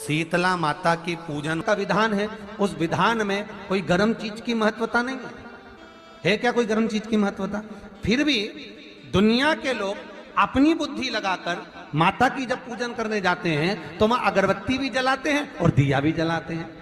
शीतला माता की पूजन का विधान है, उस विधान में कोई गर्म चीज की महत्वता नहीं है क्या? कोई गर्म चीज की महत्वता? फिर भी दुनिया के लोग अपनी बुद्धि लगाकर माता की जब पूजन करने जाते हैं तो वहां अगरबत्ती भी जलाते हैं और दिया भी जलाते हैं।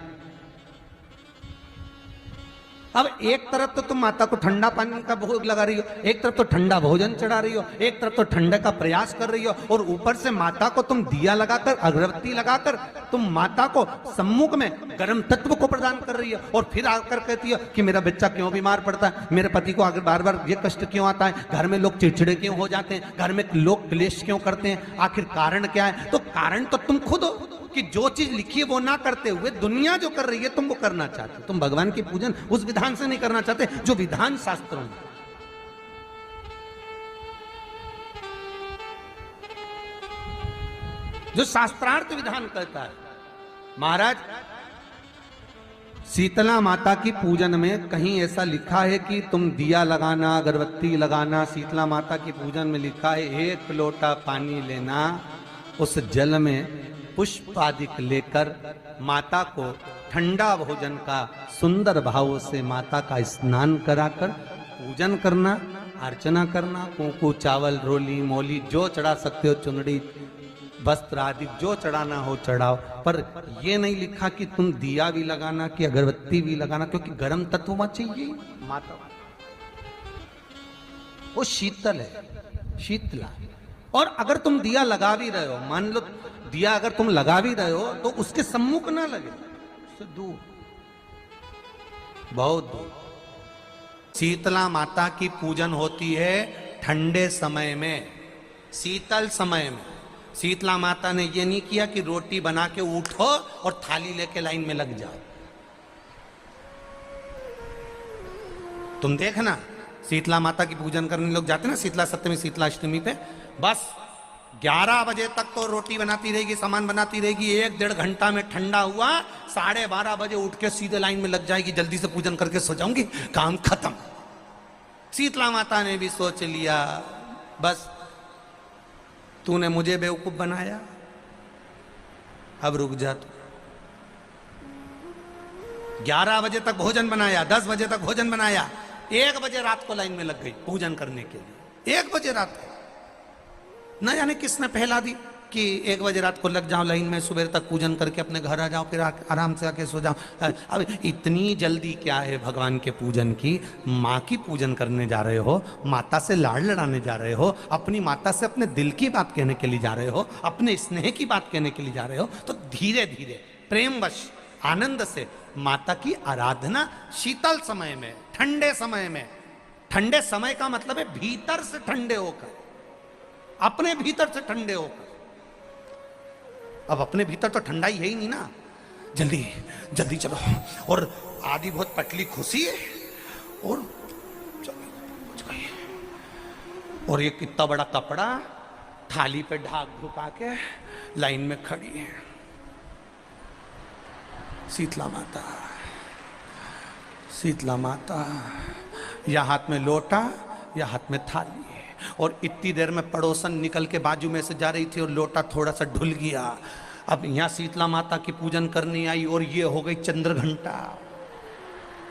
अब एक तरफ तो तुम माता को ठंडा पानी का भोग लगा रही हो, एक तरफ तो ठंडा भोजन चढ़ा रही हो, एक तरफ तो ठंडे का प्रयास कर रही हो, और ऊपर से माता को तुम दिया लगाकर अगरबत्ती लगाकर तुम माता को सम्मुख में गर्म तत्व को प्रदान कर रही हो, और फिर आकर कहती हो कि मेरा बच्चा क्यों बीमार पड़ता है, मेरे पति को आगे बार बार ये कष्ट क्यों आता है, घर में लोग चिड़चिड़े क्यों हो जाते हैं, घर में लोग क्लेश क्यों करते हैं, आखिर कारण क्या है? तो कारण तो तुम खुद हो कि जो चीज लिखी है वो ना करते हुए दुनिया जो कर रही है तुम वो करना चाहते हो। तुम भगवान की पूजन उस विधान से नहीं करना चाहते जो विधान शास्त्रों में। जो शास्त्रार्थ विधान कहता है। महाराज, शीतला माता की पूजन में कहीं ऐसा लिखा है कि तुम दिया लगाना, अगरबत्ती लगाना? शीतला माता की पूजन में लिखा है 1 लोटा पानी लेना, उस जल में पुष्प आदि लेकर माता को ठंडा भोजन का सुंदर भाव से माता का स्नान कराकर पूजन करना, अर्चना करना, कुंकू चावल रोली मोली जो चढ़ा सकते हो, चुनड़ी वस्त्र आदि जो चढ़ाना हो चढ़ाओ, पर यह नहीं लिखा कि तुम दिया भी लगाना कि अगरबत्ती भी लगाना, क्योंकि गर्म तत्व वहां चाहिए। माता वो शीतल है, शीतला। और अगर तुम दिया लगा भी रहे हो, मान लो दिया अगर तुम लगा भी रहे हो तो उसके सम्मुख ना लगे, उससे दूर, बहुत दूर। शीतला माता की पूजन होती है ठंडे समय में, शीतल समय में। शीतला माता ने यह नहीं किया कि रोटी बना के उठो और थाली लेके लाइन में लग जाओ। तुम देखना, शीतला माता की पूजन करने लोग जाते ना शीतला सप्तमी, शीतला अष्टमी पे, बस 11 बजे तक तो रोटी बनाती रहेगी, सामान बनाती रहेगी, 1-1.5 घंटा में ठंडा हुआ, 12:30 बजे उठ के सीधे लाइन में लग जाएगी, जल्दी से पूजन करके सो जाऊंगी, काम खत्म। शीतला माता ने भी सोच लिया, बस तूने मुझे बेवकूफ बनाया, अब रुक जा तू। 11 बजे तक भोजन बनाया, 10 बजे तक भोजन बनाया, 1 बजे रात को लाइन में लग गई पूजन करने के लिए। 1 बजे रात को न जाने किसने पहला दी कि 1 बजे रात को लग जाओ लाइन में, सुबह तक पूजन करके अपने घर आ जाओ, फिर आराम से आके सो जाओ। अब इतनी जल्दी क्या है भगवान के पूजन की? माँ की पूजन करने जा रहे हो, माता से लाड़ लड़ाने जा रहे हो, अपनी माता से अपने दिल की बात कहने के लिए जा रहे हो, अपने स्नेह की बात कहने के लिए जा रहे हो, तो धीरे धीरे प्रेमवश आनंद से माता की आराधना शीतल समय में, ठंडे समय में। ठंडे समय का मतलब है भीतर से ठंडे होकर, अपने भीतर से ठंडे होकर। अब अपने भीतर तो ठंडा ही है ही नहीं ना, जल्दी जल्दी चलो, और आधी बहुत पतली खुशी है, और और ये कितना बड़ा कपड़ा थाली पे ढाक ढुका के लाइन में खड़ी है शीतला माता। शीतला माता, या हाथ में लोटा या हाथ में थाली, और इतनी देर में पड़ोसन निकल के बाजू में से जा रही थी और लोटा थोड़ा सा ढुल गया। अब यहाँ शीतला माता की पूजन करनी आई और ये हो गई चंद्र घंटा,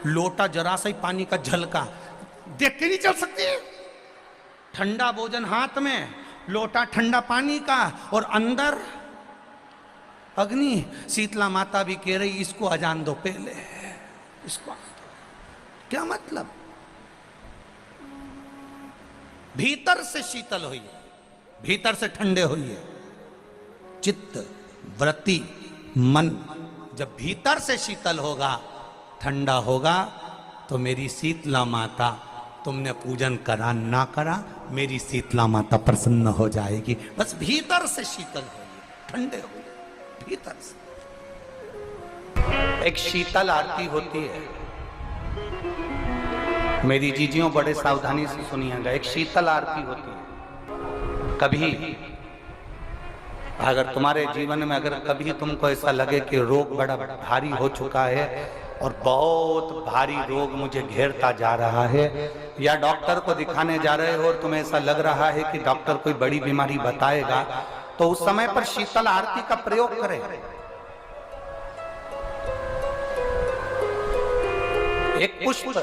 लोटा जरा सा ही पानी का झलका, देख के नहीं चल सकती। ठंडा भोजन हाथ में, लोटा ठंडा पानी का, और अंदर अग्नि। शीतला माता भी कह रही इसको अजान दो पहले, इसको। क्या मतलब? भीतर से शीतल हुई, भीतर से ठंडे हुई। चित्त वृत्ति मन जब भीतर से शीतल होगा, ठंडा होगा, तो मेरी शीतला माता, तुमने पूजन करा ना करा, मेरी शीतला माता प्रसन्न हो जाएगी। बस भीतर से शीतल होगी, ठंडे होगी भीतर से। एक शीतल आरती होती है, मेरी जीजियों बड़े सावधानी से सुनिएगा। एक शीतल आरती होती है। कभी अगर तुम्हारे जीवन में अगर कभी तुमको ऐसा लगे कि रोग बड़ा भारी हो चुका है और बहुत भारी रोग मुझे घेरता जा रहा है, या डॉक्टर को दिखाने जा रहे हो और तुम्हें ऐसा लग रहा है कि डॉक्टर कोई बड़ी बीमारी बताएगा, तो उस समय पर शीतल आरती का प्रयोग करें। एक पुष्प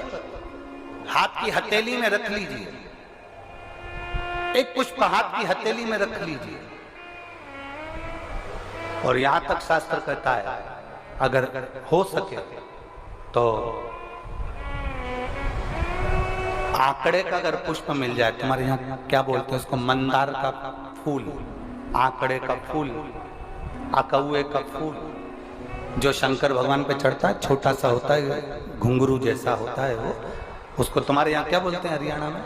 हाथ की हथेली में रख लीजिए, एक पुष्प हाथ की हथेली में रख लीजिए। और यहां तक शास्त्र कहता है अगर हो सके तो आंकड़े का अगर पुष्प मिल जाए, तुम्हारे यहाँ क्या बोलते हैं उसको, मंदार का फूल, आंकड़े का फूल, अकौए का फूल, जो शंकर भगवान पे चढ़ता है, छोटा सा होता है, घुंघरू जैसा होता है वो, उसको तुम्हारे यहाँ क्या बोलते हैं हरियाणा में?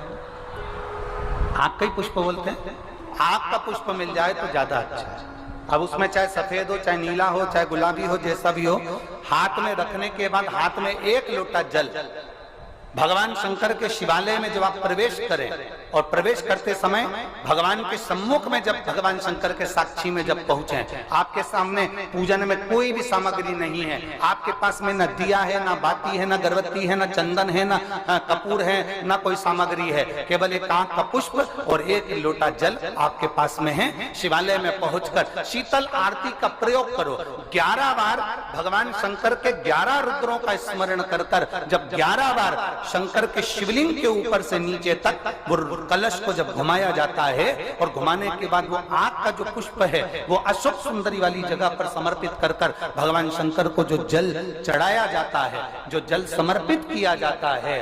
आंख का ही पुष्प बोलते हैं। आंख का पुष्प मिल जाए तो ज्यादा अच्छा है। अब उसमें चाहे सफेद हो, चाहे नीला हो, चाहे गुलाबी हो, जैसा भी हो, हाथ में रखने के बाद हाथ में एक लोटा जल, भगवान शंकर के शिवालय में जब आप प्रवेश करें और प्रवेश करते समय भगवान के सम्मुख में जब भगवान शंकर के साक्षी में जब पहुंचे, आपके सामने पूजन में कोई भी सामग्री नहीं है, आपके पास में न दिया है, न बाती है, न गर्भवती है, न चंदन है, न कपूर है, न कोई सामग्री है, केवल एक आंख का पुष्प और एक लोटा जल आपके पास में है। शिवालय में पहुंचकर शीतल आरती का प्रयोग करो। 11 बार भगवान शंकर के 11 रुद्रों का स्मरण कर कर जब 11 बार शंकर के शिवलिंग के ऊपर से नीचे तक वो कलश को जब घुमाया जाता है और घुमाने के बाद वो आग का जो पुष्प है वो अशोक सुंदरी वाली जगह पर समर्पित कर कर भगवान शंकर को जो जल चढ़ाया जाता है, जो जल समर्पित किया जाता है,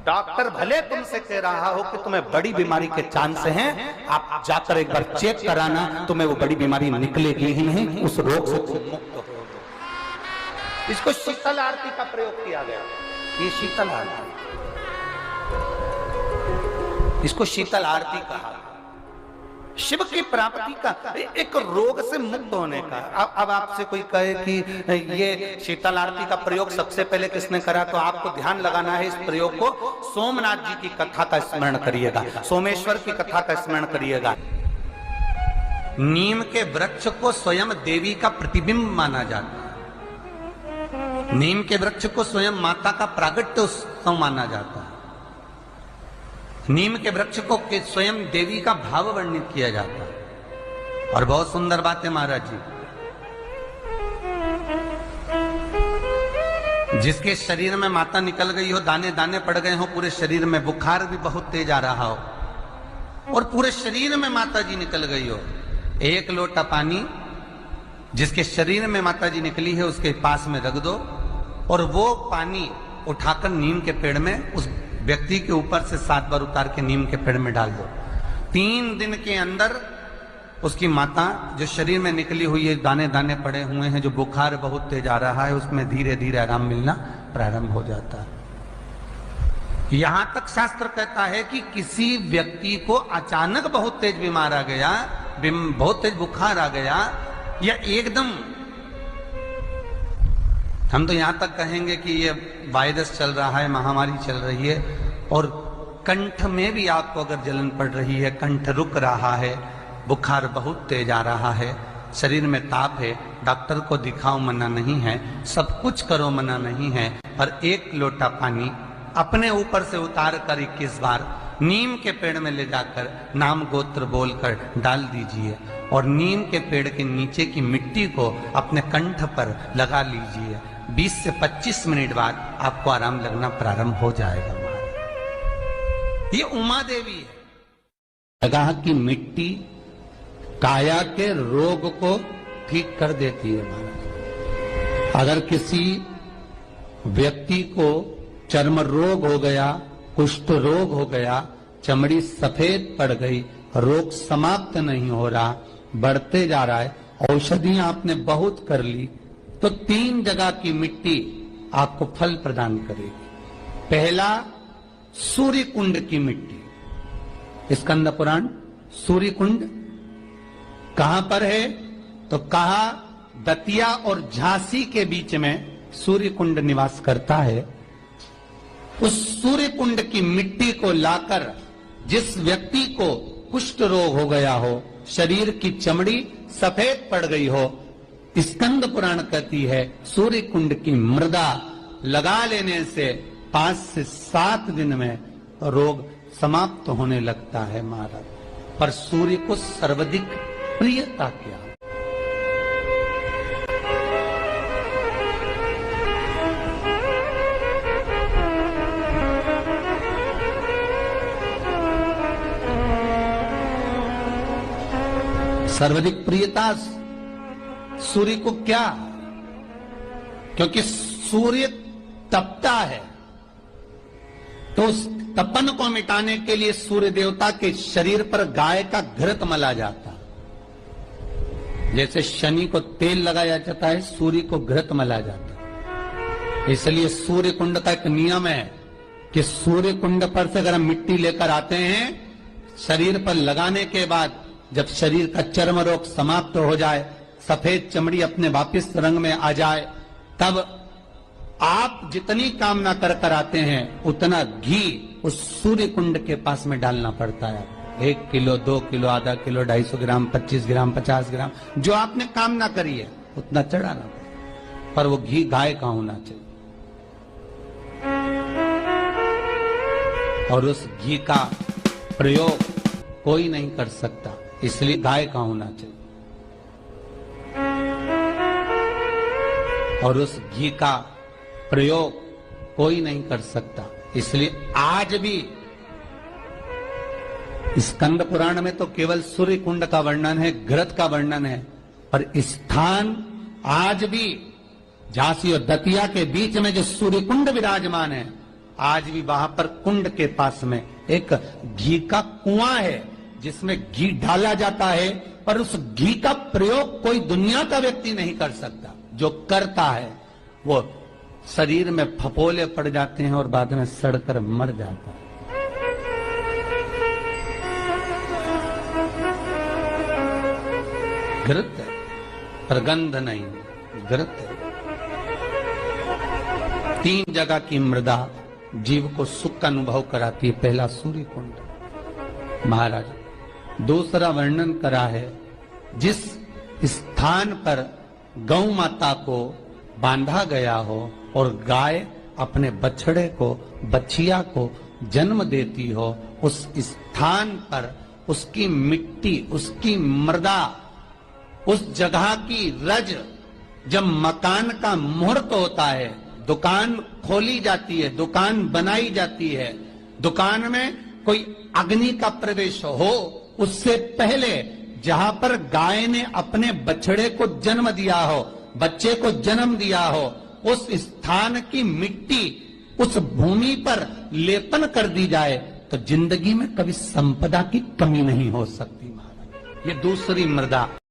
डॉक्टर भले तुमसे कह रहा हो कि तुम्हें बड़ी बीमारी के चांस हैं, आप जाकर एक बार चेक कराना, तुम्हें वो बड़ी बीमारी निकलेगी ही नहीं, उस रोग से तुम मुक्त हो। इसको शीतल आरती का प्रयोग किया गया। ये शीतल आरती, इसको शीतल आरती कहा। शिव की प्राप्ति का, एक रोग से मुक्त होने का। अब आपसे कोई कहे कि ये शीतल आरती का प्रयोग सबसे पहले किसने करा, तो आपको ध्यान लगाना है इस प्रयोग को। सोमनाथ जी की कथा का स्मरण करिएगा, सोमेश्वर की कथा का स्मरण करिएगा। नीम के वृक्ष को स्वयं देवी का प्रतिबिंब माना जाता है। नीम के वृक्ष को स्वयं माता का प्रागट्य उत्सव माना जाता है। नीम के वृक्ष को स्वयं देवी का भाव वर्णित किया जाता है। और बहुत सुंदर बात है महाराज जी, जिसके शरीर में माता निकल गई हो, दाने दाने पड़ गए हो पूरे शरीर में, बुखार भी बहुत तेज आ रहा हो और पूरे शरीर में माता जी निकल गई हो, एक लोटा पानी जिसके शरीर में माता जी निकली है उसके पास में रख दो और वो पानी उठाकर नीम के पेड़ में उस व्यक्ति के ऊपर से 7 बार उतार के नीम के पेड़ में डाल दो। 3 दिन के अंदर उसकी माता जो शरीर में निकली हुई है, दाने दाने पड़े हुए हैं, जो बुखार बहुत तेज आ रहा है, उसमें धीरे धीरे आराम मिलना प्रारंभ हो जाता है। यहां तक शास्त्र कहता है कि किसी व्यक्ति को अचानक बहुत तेज बीमार आ गया, बहुत तेज बुखार आ गया, या एकदम, हम तो यहां तक कहेंगे कि ये वायरस चल रहा है, महामारी चल रही है और कंठ में भी आपको अगर जलन पड़ रही है, कंठ रुक रहा है, बुखार बहुत तेज आ रहा है, शरीर में ताप है, डॉक्टर को दिखाओ मना नहीं है, सब कुछ करो मना नहीं है, पर एक लोटा पानी अपने ऊपर से उतार कर 21 बार नीम के पेड़ में ले जाकर नाम गोत्र बोलकर डाल दीजिए और नीम के पेड़ के नीचे की मिट्टी को अपने कंठ पर लगा लीजिए। 20 से 25 मिनट बाद आपको आराम लगना प्रारंभ हो जाएगा। ये उमा देवी है। जगह की मिट्टी काया के रोग को ठीक कर देती है महाराज। अगर किसी व्यक्ति को चर्म रोग हो गया, कुष्ठ रोग हो गया, चमड़ी सफेद पड़ गई, रोग समाप्त नहीं हो रहा, बढ़ते जा रहा है, औषधियां आपने बहुत कर ली, तो 3 जगह की मिट्टी आपको फल प्रदान करेगी। पहला, सूर्य कुंड की मिट्टी। स्कंद पुराण सूर्य कुंड कहां पर है, तो कहा दतिया और झांसी के बीच में सूर्य कुंड निवास करता है। उस सूर्य कुंड की मिट्टी को लाकर जिस व्यक्ति को कुष्ठ रोग हो गया हो, शरीर की चमड़ी सफेद पड़ गई हो, स्कंद पुराण कहती है सूर्य कुंड की मृदा लगा लेने से 5 से 7 दिन में रोग समाप्त होने लगता है महाराज। पर सूर्य को सर्वाधिक प्रियता क्या? सर्वाधिक प्रियता सूर्य को क्या? क्योंकि सूर्य तपता है, तो उस तपन को मिटाने के लिए सूर्य देवता के शरीर पर गाय का घृत मला जाता। जैसे शनि को तेल लगाया जाता है, सूर्य को घृत मला जाता। इसलिए सूर्य कुंड का एक नियम है कि सूर्य कुंड पर से अगर हम मिट्टी लेकर आते हैं, शरीर पर लगाने के बाद जब शरीर का चर्म रोग समाप्त हो जाए, सफेद चमड़ी अपने वापिस रंग में आ जाए, तब आप जितनी कामना कर आते हैं उतना घी उस सूर्य कुंड के पास में डालना पड़ता है। 1 किलो, 2 किलो, आधा किलो, 250 ग्राम, 25 ग्राम, 50 ग्राम, जो आपने कामना करी है उतना चढ़ाना पड़ता। पर वो घी गाय का होना चाहिए, और उस घी का प्रयोग कोई नहीं कर सकता, इसलिए गाय का होना चाहिए। और उस घी का प्रयोग कोई नहीं कर सकता, इसलिए आज भी स्कंद पुराण में तो केवल सूर्य कुंड का वर्णन है, घृत का वर्णन है, पर स्थान आज भी झांसी और दतिया के बीच में जो सूर्य कुंड विराजमान है, आज भी वहां पर कुंड के पास में एक घी का कुआं है जिसमें घी डाला जाता है, पर उस घी का प्रयोग कोई दुनिया का व्यक्ति नहीं कर सकता। जो करता है वो शरीर में फपोले पड़ जाते हैं और बाद में सड़कर मर जाता है। घृत है, पर गंध नहीं, घृत है। 3 जगह की मृदा जीव को सुख का अनुभव कराती है। पहला सूर्य कुंड महाराज, दूसरा वर्णन करा है जिस स्थान पर गौ माता को बांधा गया हो और गाय अपने बछड़े को, बछिया को जन्म देती हो, उस स्थान पर उसकी मिट्टी, उसकी मृदा, उस जगह की रज, जब मकान का मुहूर्त होता है, दुकान खोली जाती है, दुकान बनाई जाती है, दुकान में कोई अग्नि का प्रवेश हो, उससे पहले जहां पर गाय ने अपने बछड़े को जन्म दिया हो, बच्चे को जन्म दिया हो, उस स्थान की मिट्टी उस भूमि पर लेपन कर दी जाए तो जिंदगी में कभी संपदा की कमी नहीं हो सकती महाराज। ये दूसरी मृदा।